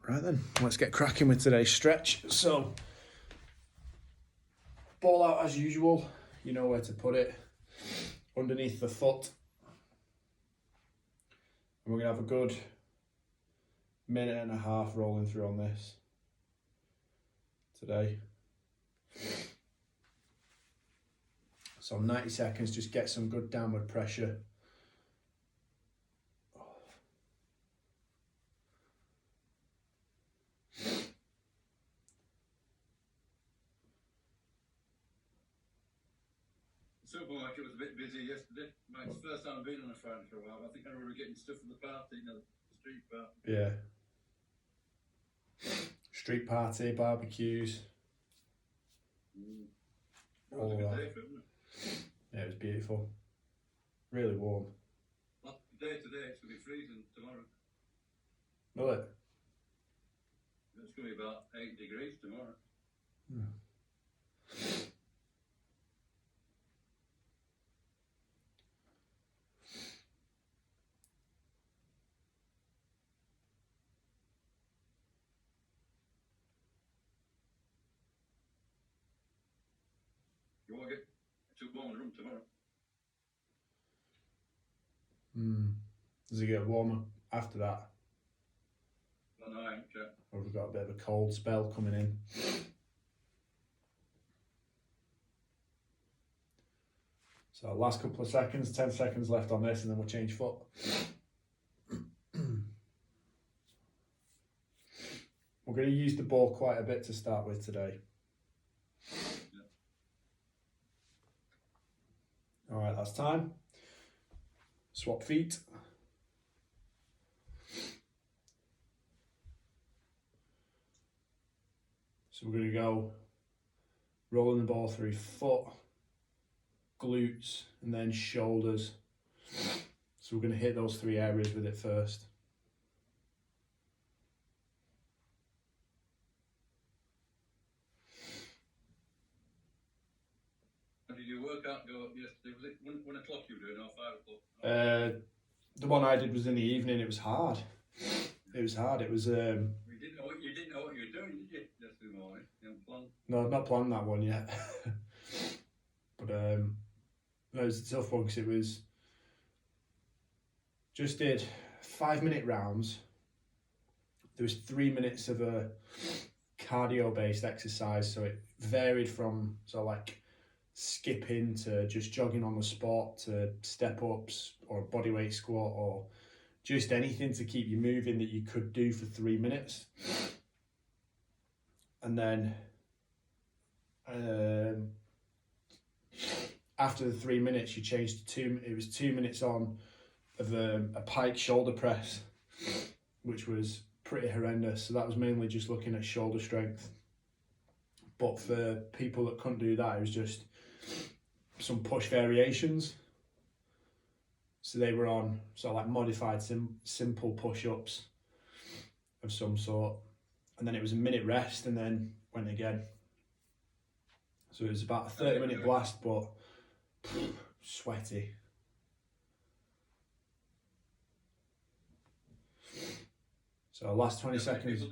Right then, let's get cracking with today's stretch. So, ball out as usual, you know where to put it, underneath the foot. And we're going to have a good minute and a half rolling through on this today. So 90 seconds, just get some good downward pressure. Supermarket was a bit busy yesterday. It's the first time I've been on a Friday for a while. I think I remember getting stuff for the party, you know, the street party. Yeah. Street party, barbecues. It was a good day for it, wasn't it? Yeah, it was beautiful. Really warm. Well, day today, it's going to be freezing tomorrow. Will it? It's going to be about 8 degrees tomorrow. Hmm. You won't get too warm in the room tomorrow. Does it get warmer after that? Well, no, I haven't checked. Or have we got a bit of a cold spell coming in? So last couple of seconds, 10 seconds left on this, and then we'll change foot. We're going to use the ball quite a bit to start with today. All right, that's time. Swap feet. So we're going to go rolling the ball through foot, glutes, and then shoulders. So we're going to hit those three areas with it first. Did your workout go up yesterday? Was it 1 o'clock you were doing, or 5 o'clock? The one I did was in the evening. It was hard. It was hard. It was. You didn't know what you were doing, did you? Yesterday morning, you hadn't planned. No, I've not planned that one yet. But no, it was a tough one because it was. Just did 5-minute rounds. There was 3 minutes of a cardio-based exercise, so it varied from like skipping to just jogging on the spot to step ups or a bodyweight squat or just anything to keep you moving that you could do for 3 minutes. And then after the 3 minutes, you changed to it was 2 minutes on of a pike shoulder press, which was pretty horrendous. So that was mainly just looking at shoulder strength. But for people that couldn't do that, it was just some push variations. So they were on like modified simple push-ups of some sort. And then it was a minute rest and then went again. So it was about a 30-minute blast, but sweaty. So last 20 seconds.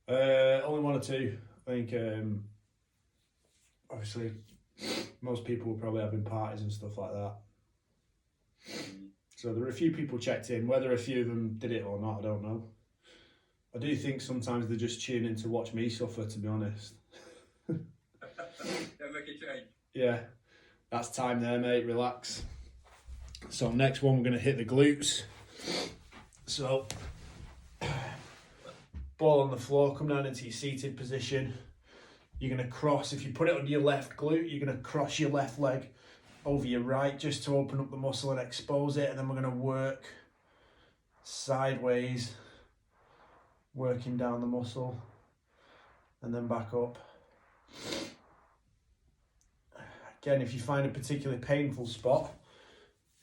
Only 1 or 2. I think obviously most people were probably having parties and stuff like that. So there were a few people checked in. Whether a few of them did it or not, I don't know. I do think sometimes they're just tuning in to watch me suffer, to be honest. Don't make a change. Yeah, that's time there, mate. Relax. So next one, we're going to hit the glutes. So ball on the floor, come down into your seated position. You're going to cross, if you put it on your left glute, you're going to cross your left leg over your right just to open up the muscle and expose it. And then we're going to work sideways, working down the muscle and then back up. Again, if you find a particularly painful spot,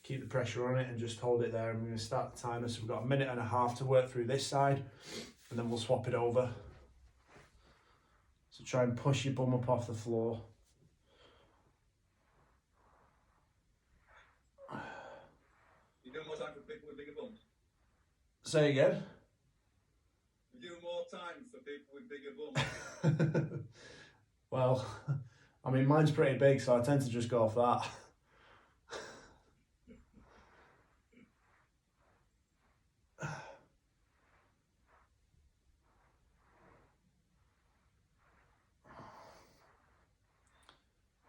keep the pressure on it and just hold it there. And we're going to start the timer. So we've got a minute and a half to work through this side and then we'll swap it over. So try and push your bum up off the floor. You do more time for people with bigger bums? Say again? We do more time for people with bigger bums. Well, I mean, mine's pretty big, so I tend to just go off that.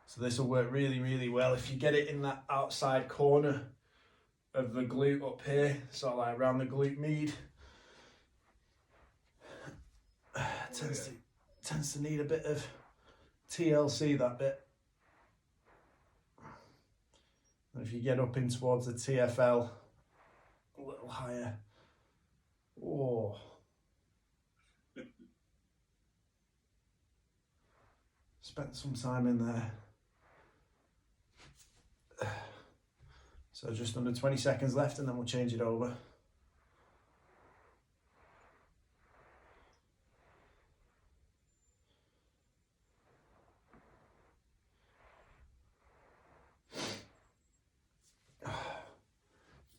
So this will work really, really well if you get it in that outside corner of the glute up here, sort of like around the glute med. Tends to need a bit of TLC, that bit. And if you get up in towards the TFL, a little higher. Oh. Spent some time in there. So just under 20 seconds left and then we'll change it over.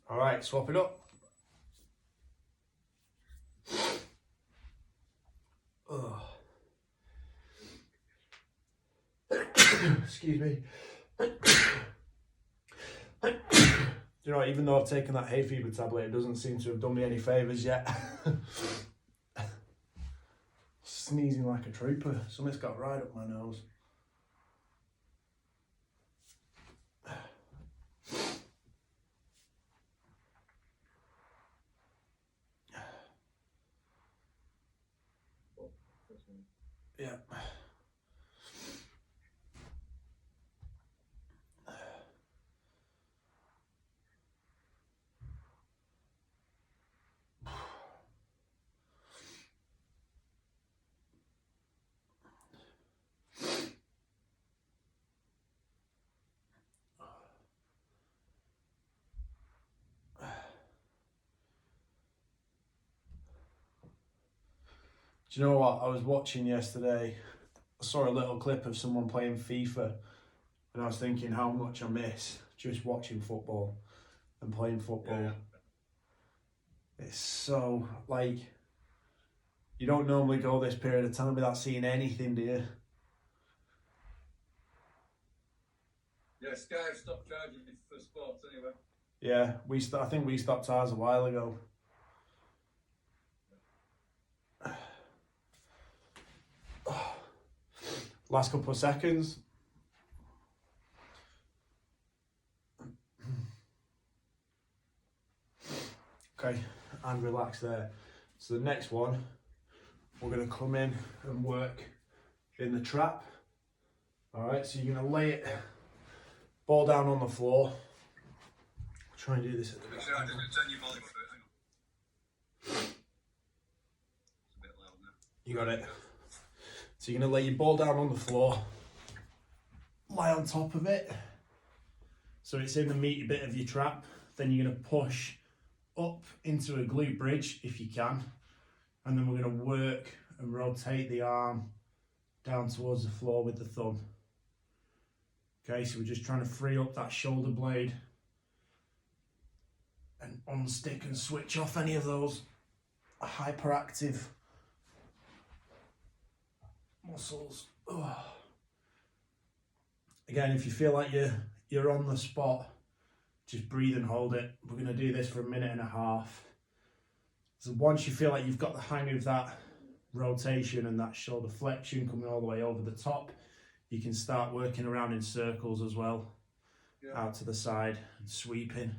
All right, swap it up. Oh. Excuse me. You know, even though I've taken that hay fever tablet, it doesn't seem to have done me any favours yet. Sneezing like a trooper. Something's got right up my nose. Yeah. Do you know what? I was watching yesterday, I saw a little clip of someone playing FIFA, and I was thinking how much I miss just watching football and playing football. Yeah. It's so, like, you don't normally go this period of time without seeing anything, do you? Yeah, Sky stopped charging for sports anyway. Yeah, I think we stopped ours a while ago. Last couple of seconds. Okay, and relax there. So the next one, we're going to come in and work in the trap. All right, so you're going to lay it, ball down on the floor. Try and do this at the back. Sure, I'm just going to turn your volume up a bit. Hang on. It's a bit loud now. You got it. So you're going to lay your ball down on the floor, lie on top of it, so it's in the meaty bit of your trap. Then you're going to push up into a glute bridge if you can, and then we're going to work and rotate the arm down towards the floor with the thumb. Okay, so we're just trying to free up that shoulder blade and unstick and switch off any of those hyperactive muscles. Ugh. Again, if you feel like you're on the spot, just breathe and hold it. We're going to do this for a minute and a half. So once you feel like you've got the hang of that rotation and that shoulder flexion coming all the way over the top, you can start working around in circles as well, out to the side and sweeping.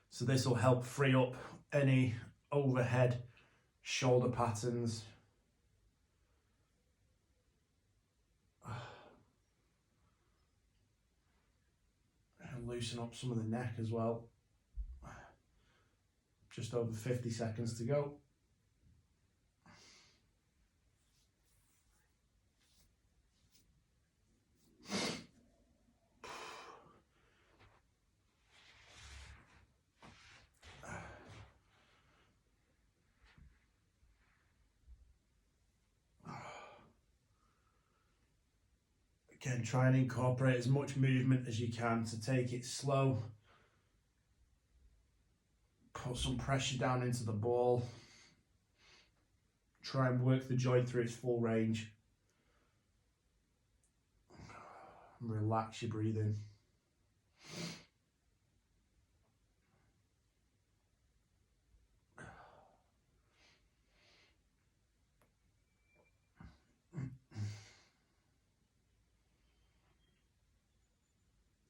So this will help free up any overhead shoulder patterns. And loosen up some of the neck as well. Just over 50 seconds to go. Again, try and incorporate as much movement as you can to take it slow. Put some pressure down into the ball. Try and work the joint through its full range. Relax your breathing.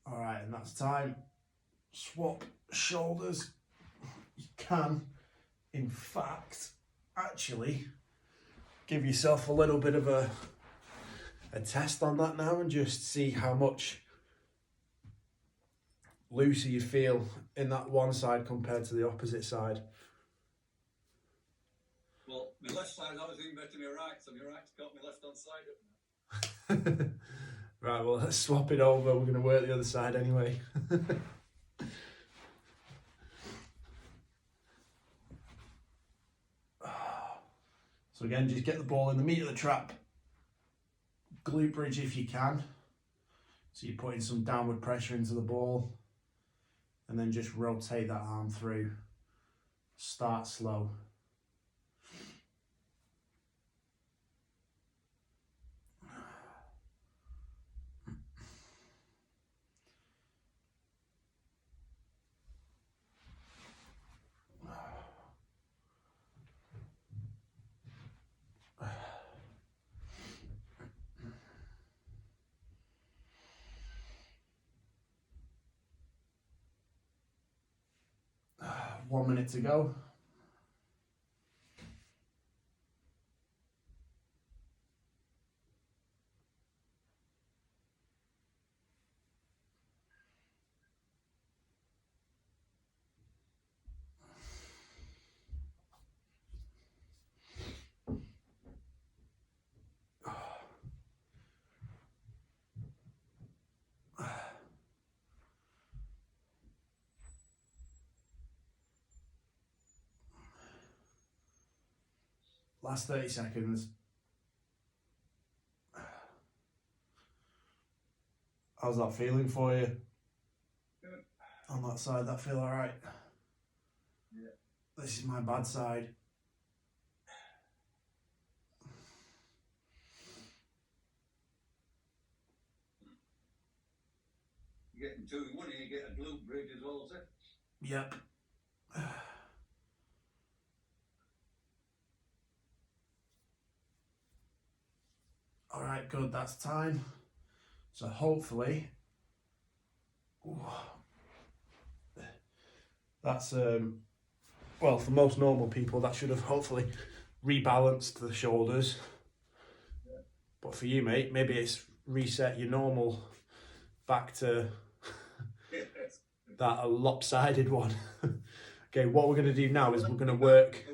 All right, and that's time. Swap shoulders. You can, in fact, actually give yourself a little bit of a test on that now and just see how much looser you feel in that one side compared to the opposite side. Well, my left side, I was even better than my right, so my right's got my left hand side up now. Right, well, let's swap it over. We're going to work the other side anyway. So again, just get the ball in the meat of the trap. Glute bridge if you can. So you're putting some downward pressure into the ball. And then just rotate that arm through. Start slow. One minute to go. Last 30 seconds. How's that feeling for you? Good. On that side, that feel all right? Yeah. This is my bad side. You're getting 2 in 1 and you get a glute bridge as well, sir. Yep. All right, good, that's time. So hopefully, that's, well, for most normal people, that should have hopefully rebalanced the shoulders. Yeah. But for you, mate, maybe it's reset your normal back to that lopsided one. Okay, what we're going to do now is we're going to work.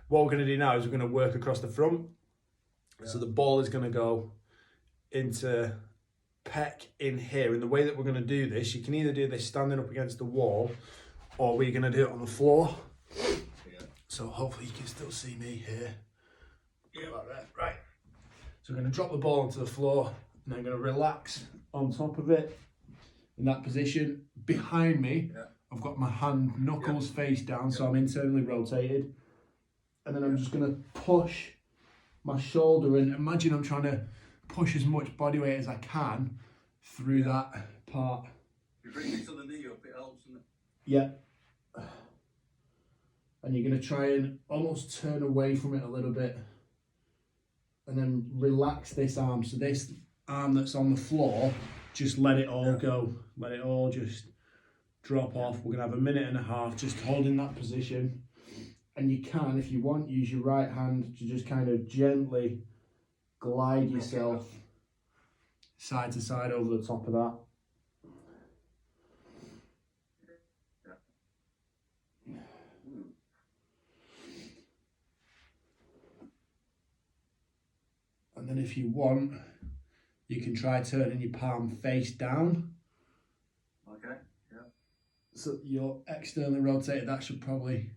What we're going to do now is we're going to work across the front. Yeah. So the ball is going to go into pec in here. And the way that we're going to do this, you can either do this standing up against the wall, or we're going to do it on the floor. Yeah. So hopefully you can still see me here. Yeah. Right. So we're going to drop the ball onto the floor, and I'm going to relax on top of it in that position. Behind me, yeah, I've got my hand knuckles, yeah, face down, yeah, so I'm internally rotated. And then I'm just going to push my shoulder in. Imagine I'm trying to push as much body weight as I can through, yeah, that part. You bring it to the knee up, it helps, doesn't it? Yeah. And you're going to try and almost turn away from it a little bit. And then relax this arm. So this arm that's on the floor, just let it all, yeah, go. Let it all just drop, yeah, off. We're going to have a minute and a half just holding that position. And you can, if you want, use your right hand to just kind of gently glide yourself side to side over the top of that. And then if you want, you can try turning your palm face down. Okay, yeah. So you're externally rotated, that should probably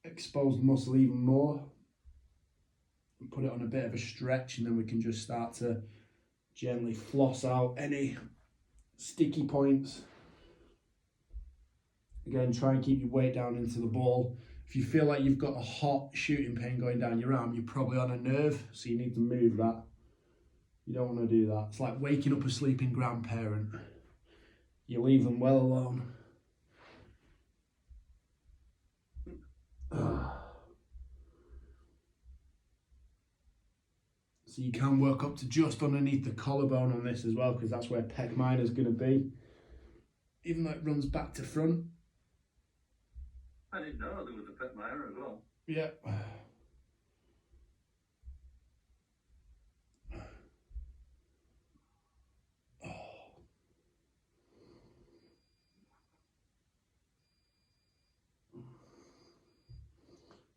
expose the muscle even more. put it on a bit of a stretch, and then we can just start to gently floss out any sticky points. Again, try and keep your weight down into the ball. If you feel like you've got a hot shooting pain going down your arm, you're probably on a nerve, so you need to move that. You don't want to do that. It's like waking up a sleeping grandparent. You leave them well alone. So you can work up to just underneath the collarbone on this as well, because that's where pec minor is going to be. Even though it runs back to front. I didn't know there was a pec minor as well. Yeah.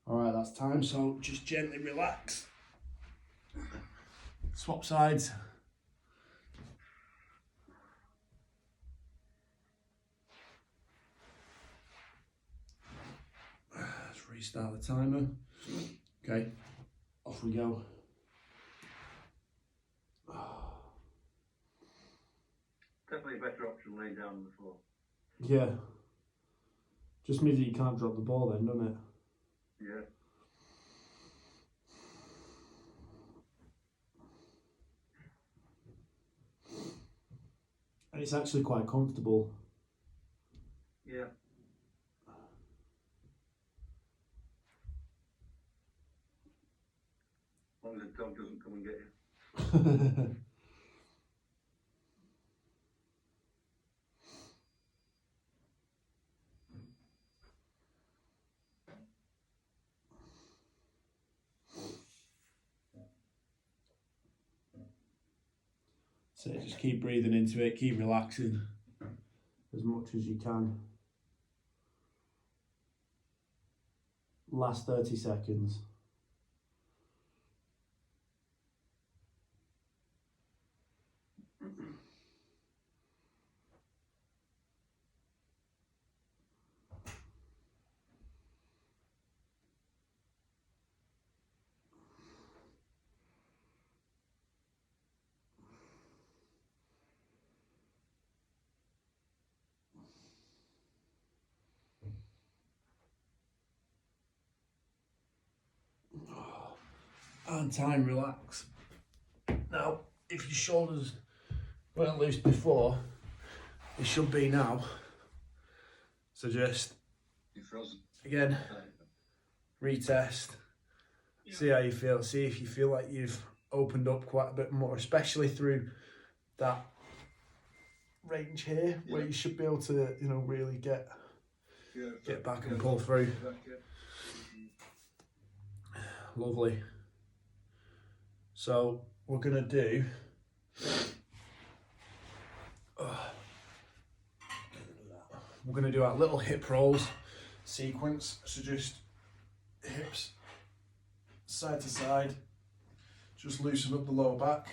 Alright, that's time, so just gently relax. Swap sides. Let's restart the timer. Okay, off we go. Definitely a better option laying down on the floor. Yeah. Just means that you can't drop the ball then, doesn't it? Yeah. And it's actually quite comfortable. Yeah. As long as the dog doesn't come and get you. So just keep breathing into it, keep relaxing as much as you can. Last 30 seconds. And time, relax. Now, if your shoulders weren't loose before, it should be now. So just, You're frozen. again, retest, see how you feel, see if you feel like you've opened up quite a bit more, especially through that range here, where you should be able to, you know, really get back and pull through. Lovely. So we're gonna do our little hip rolls sequence. So just hips side to side, just loosen up the lower back.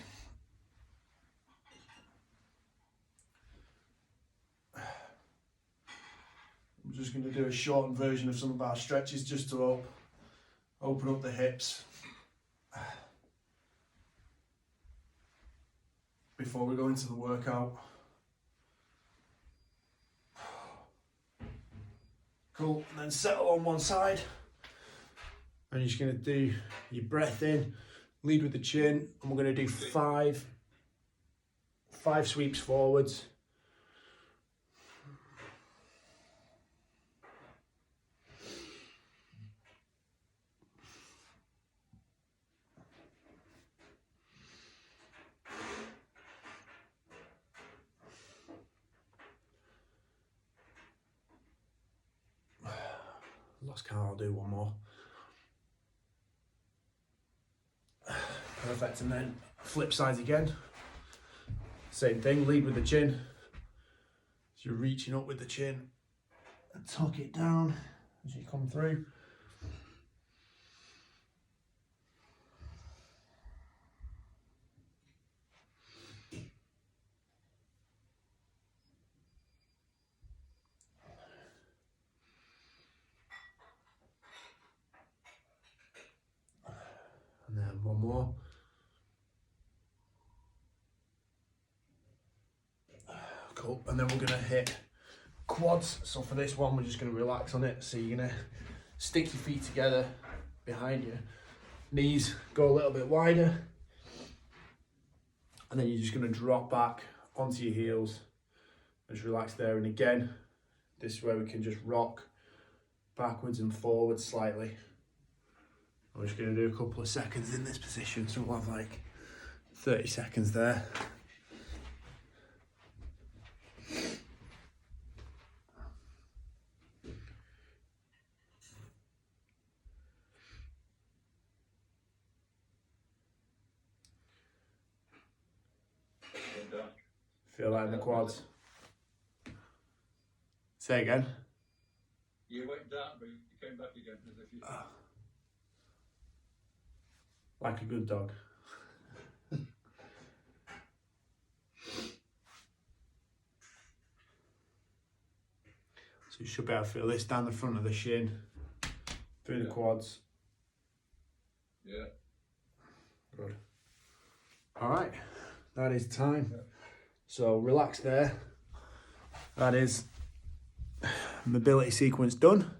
I'm just going to do a shortened version of some of our stretches just to open up the hips before we go into the workout. Cool, and then settle on one side. And you're just going to do your breath in, lead with the chin, and we're going to do five sweeps forwards. Lost count, I'll do one more. Perfect, and then flip sides again. Same thing, lead with the chin. So you're reaching up with the chin and tuck it down as you come through. And then up, and then we're gonna hit quads. So for this one, we're just gonna relax on it. So you're gonna stick your feet together behind you, knees go a little bit wider, and then you're just gonna drop back onto your heels. Just relax there, and again, this is where we can just rock backwards and forwards slightly. I'm just gonna do a couple of seconds in this position, so we'll have like 30 seconds there. Feel that in the quads. Say again. You went down, but you came back again as if you. Like a good dog. So you should be able to feel this down the front of the shin, through the quads. Yeah. Good. All right, that is time. So relax there. That is mobility sequence done.